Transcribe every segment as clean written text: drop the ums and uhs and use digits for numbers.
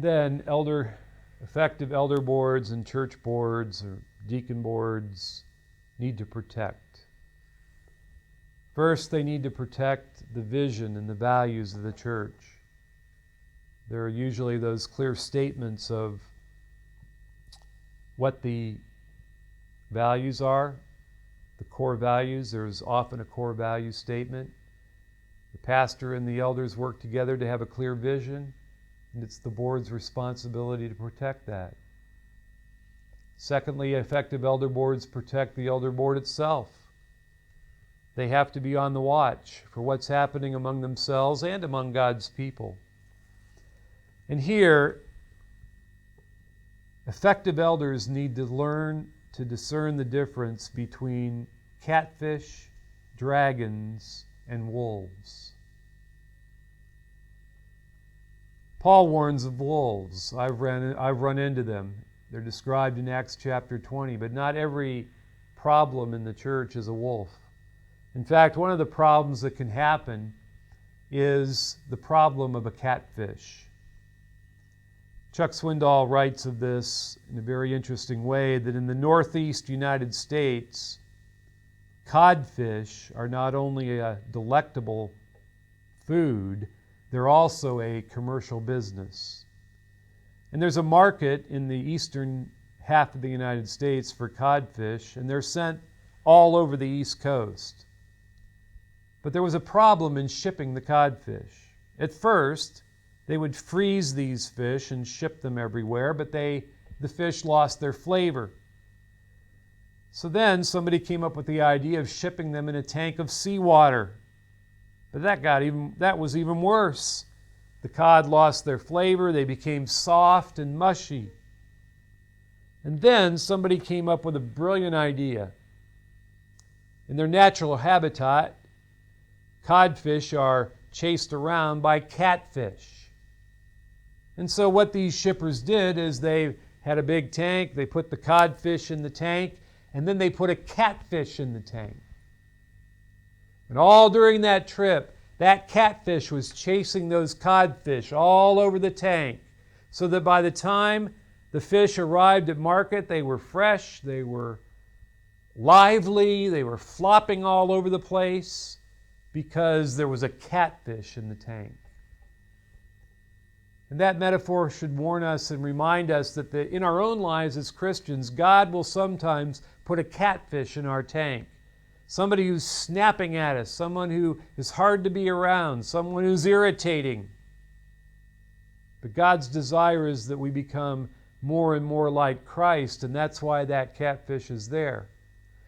then effective elder boards and church boards or deacon boards need to protect. First, they need to protect the vision and the values of the church. There are usually those clear statements of what the values are, the core values. There's often a core value statement. The pastor and the elders work together to have a clear vision, and it's the board's responsibility to protect that. Secondly, effective elder boards protect the elder board itself. They have to be on the watch for what's happening among themselves and among God's people. And here, effective elders need to learn to discern the difference between catfish, dragons, and wolves. Paul warns of wolves. I've run into them. They're described in Acts chapter 20, but not every problem in the church is a wolf. In fact, one of the problems that can happen is the problem of a catfish. Chuck Swindoll writes of this in a very interesting way, that in the Northeast United States, codfish are not only a delectable food, they're also a commercial business. And there's a market in the eastern half of the United States for codfish, and they're sent all over the East Coast. But there was a problem in shipping the codfish. At first, they would freeze these fish and ship them everywhere, but the fish lost their flavor. So then somebody came up with the idea of shipping them in a tank of seawater. But that was even worse. The cod lost their flavor, they became soft and mushy. And then somebody came up with a brilliant idea. In their natural habitat, codfish are chased around by catfish. And so what these shippers did is they had a big tank, they put the codfish in the tank, and then they put a catfish in the tank. And all during that trip, that catfish was chasing those codfish all over the tank, so that by the time the fish arrived at market, they were fresh, they were lively, they were flopping all over the place because there was a catfish in the tank. And that metaphor should warn us and remind us that in our own lives as Christians, God will sometimes put a catfish in our tank. Somebody who's snapping at us, someone who is hard to be around, someone who's irritating. But God's desire is that we become more and more like Christ, and that's why that catfish is there.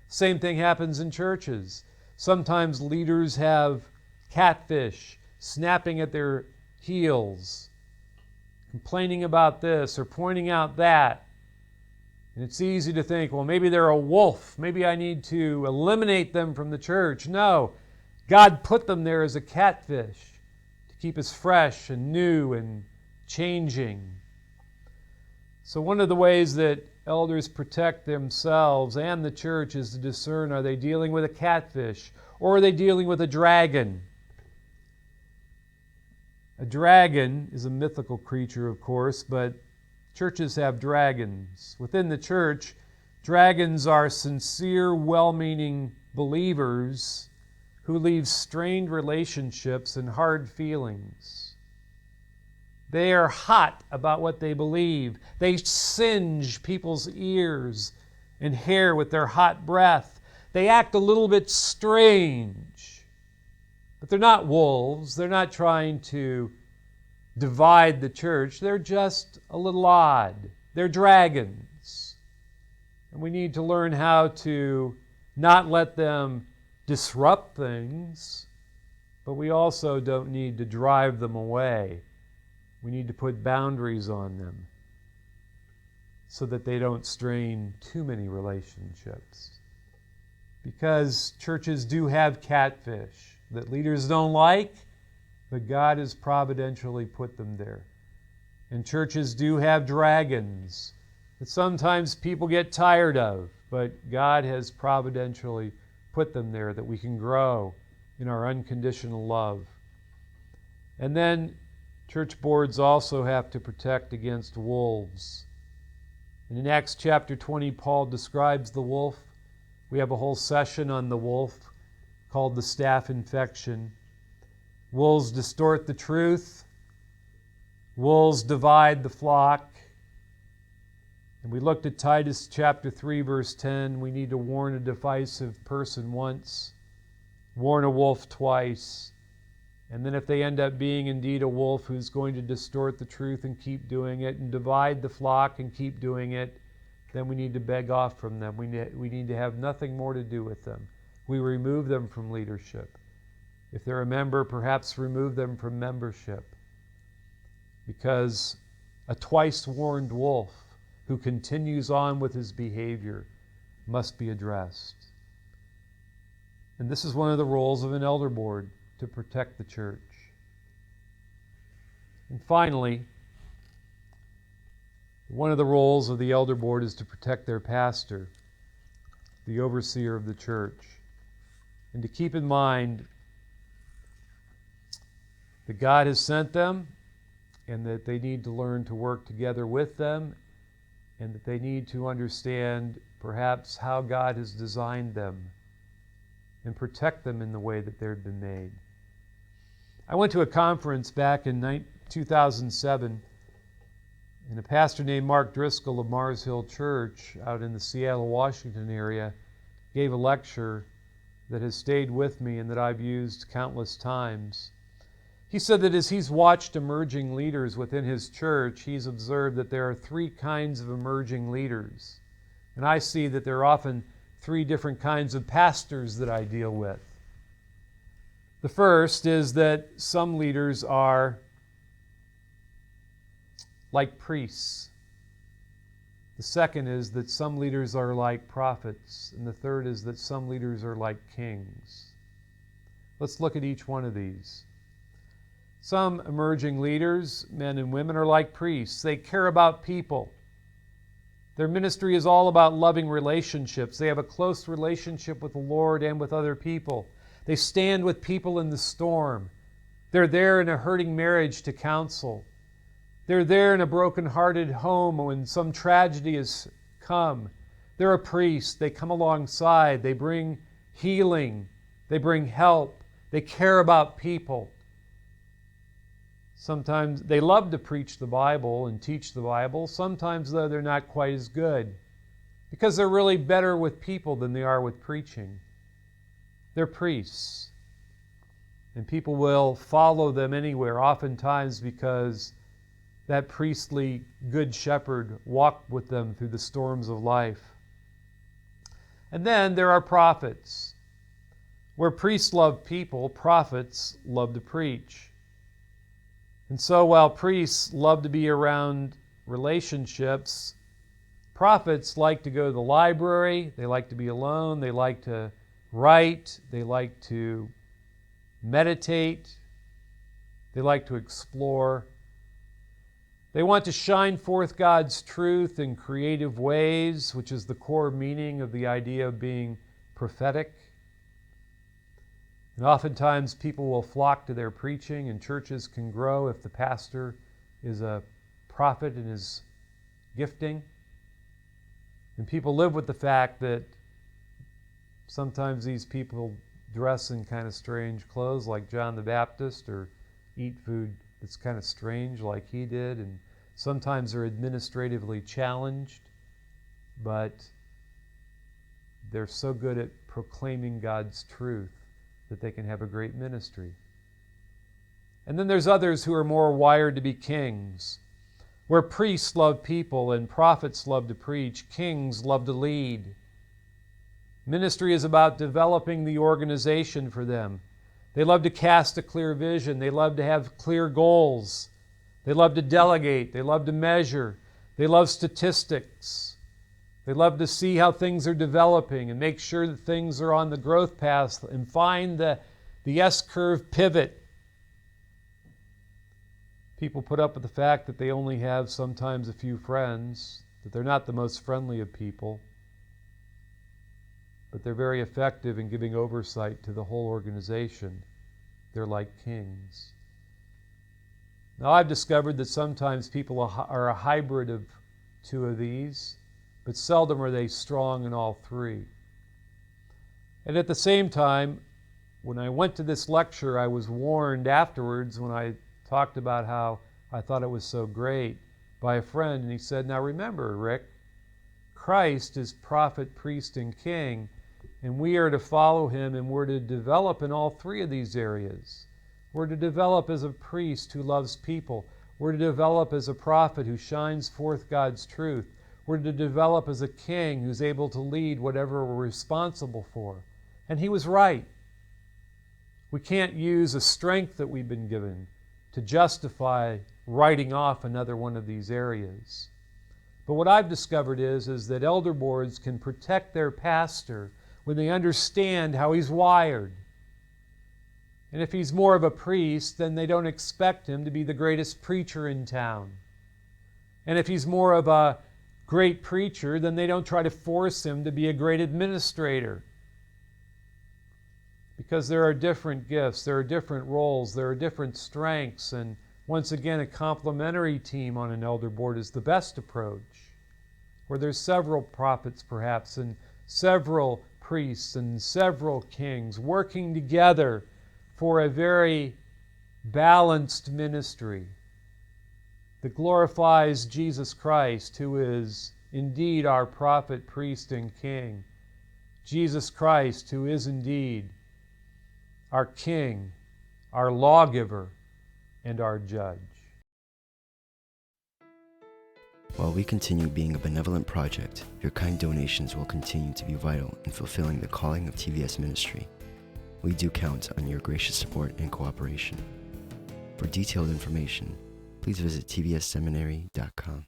Same thing happens in churches. Sometimes leaders have catfish snapping at their heels, complaining about this or pointing out that. And it's easy to think, well, maybe they're a wolf. Maybe I need to eliminate them from the church. No, God put them there as a catfish to keep us fresh and new and changing. So one of the ways that elders protect themselves and the church is to discern, are they dealing with a catfish or are they dealing with a dragon? A dragon is a mythical creature, of course, but churches have dragons. Within the church, dragons are sincere, well-meaning believers who leave strained relationships and hard feelings. They are hot about what they believe. They singe people's ears and hair with their hot breath. They act a little bit strange. But they're not wolves. They're not trying to divide the church. They're just a little odd. They're dragons. And we need to learn how to not let them disrupt things, but we also don't need to drive them away. We need to put boundaries on them so that they don't strain too many relationships. Because churches do have catfish that leaders don't like, but God has providentially put them there. And churches do have dragons that sometimes people get tired of, but God has providentially put them there that we can grow in our unconditional love. And then Church boards also have to protect against wolves. And in Acts chapter 20, Paul describes the wolf. We have a whole session on the wolf called the staph infection. Wolves distort the truth. Wolves divide the flock. And we looked at Titus chapter 3, verse 10. We need to warn a divisive person once, warn a wolf twice. And then if they end up being indeed a wolf who's going to distort the truth and keep doing it and divide the flock and keep doing it, then we need to beg off from them. We need to have nothing more to do with them. We remove them from leadership. If they're a member, perhaps remove them from membership. Because a twice warned wolf who continues on with his behavior must be addressed. And this is one of the roles of an elder board, to protect the church. And finally, one of the roles of the elder board is to protect their pastor, the overseer of the church, and to keep in mind that God has sent them and that they need to learn to work together with them and that they need to understand perhaps how God has designed them and protect them in the way that they've been made. I went to a conference back in 2007, and a pastor named Mark Driscoll of Mars Hill Church out in the Seattle, Washington area gave a lecture that has stayed with me and that I've used countless times. He said that as he's watched emerging leaders within his church, he's observed that there are three kinds of emerging leaders. And I see that there are often three different kinds of pastors that I deal with. The first is that some leaders are like priests. The second is that some leaders are like prophets. And the third is that some leaders are like kings. Let's look at each one of these. Some emerging leaders, men and women, are like priests. They care about people. Their ministry is all about loving relationships. They have a close relationship with the Lord and with other people. They stand with people in the storm. They're there in a hurting marriage to counsel. They're there in a broken-hearted home when some tragedy has come. They're a priest. They come alongside. They bring healing. They bring help. They care about people. Sometimes they love to preach the Bible and teach the Bible. Sometimes, though, they're not quite as good because they're really better with people than they are with preaching. They're priests, and people will follow them anywhere, oftentimes because that priestly good shepherd walked with them through the storms of life. And then there are prophets. Where priests love people, prophets love to preach. And so while priests love to be around relationships, prophets like to go to the library, they like to be alone, they like to write, they like to meditate, they like to explore. They want to shine forth God's truth in creative ways, which is the core meaning of the idea of being prophetic. And oftentimes people will flock to their preaching, and churches can grow if the pastor is a prophet in his gifting. And people live with the fact that sometimes these people dress in kind of strange clothes like John the Baptist, or eat food that's kind of strange like he did, and sometimes they're administratively challenged, but they're so good at proclaiming God's truth that they can have a great ministry. And then there's others who are more wired to be kings. Where priests love people and prophets love to preach, kings love to lead. Ministry is about developing the organization for them. They love to cast a clear vision. They love to have clear goals. They love to delegate. They love to measure. They love statistics. They love to see how things are developing and make sure that things are on the growth path and find the S-curve pivot. People put up with the fact that they only have sometimes a few friends, that they're not the most friendly of people, but they're very effective in giving oversight to the whole organization. They're like kings. Now, I've discovered that sometimes people are a hybrid of two of these, but seldom are they strong in all three. And at the same time, when I went to this lecture, I was warned afterwards when I talked about how I thought it was so great by a friend, and he said, now remember, Rick, Christ is prophet, priest, and king, and we are to follow him, and we're to develop in all three of these areas. We're to develop as a priest who loves people. We're to develop as a prophet who shines forth God's truth. We're to develop as a king who's able to lead whatever we're responsible for. And he was right. We can't use a strength that we've been given to justify writing off another one of these areas. But what I've discovered is that elder boards can protect their pastor when they understand how he's wired. And if he's more of a priest, then they don't expect him to be the greatest preacher in town. And if he's more of a great preacher, then they don't try to force him to be a great administrator. Because there are different gifts, there are different roles, there are different strengths, and once again, a complementary team on an elder board is the best approach, where there's several prophets perhaps, and several priests, and several kings working together for a very balanced ministry that glorifies Jesus Christ, who is indeed our prophet, priest, and king. Jesus Christ, who is indeed our king, our lawgiver, and our judge. While we continue being a benevolent project, your kind donations will continue to be vital in fulfilling the calling of TVS Ministry. We do count on your gracious support and cooperation. For detailed information, please visit tvsseminary.com.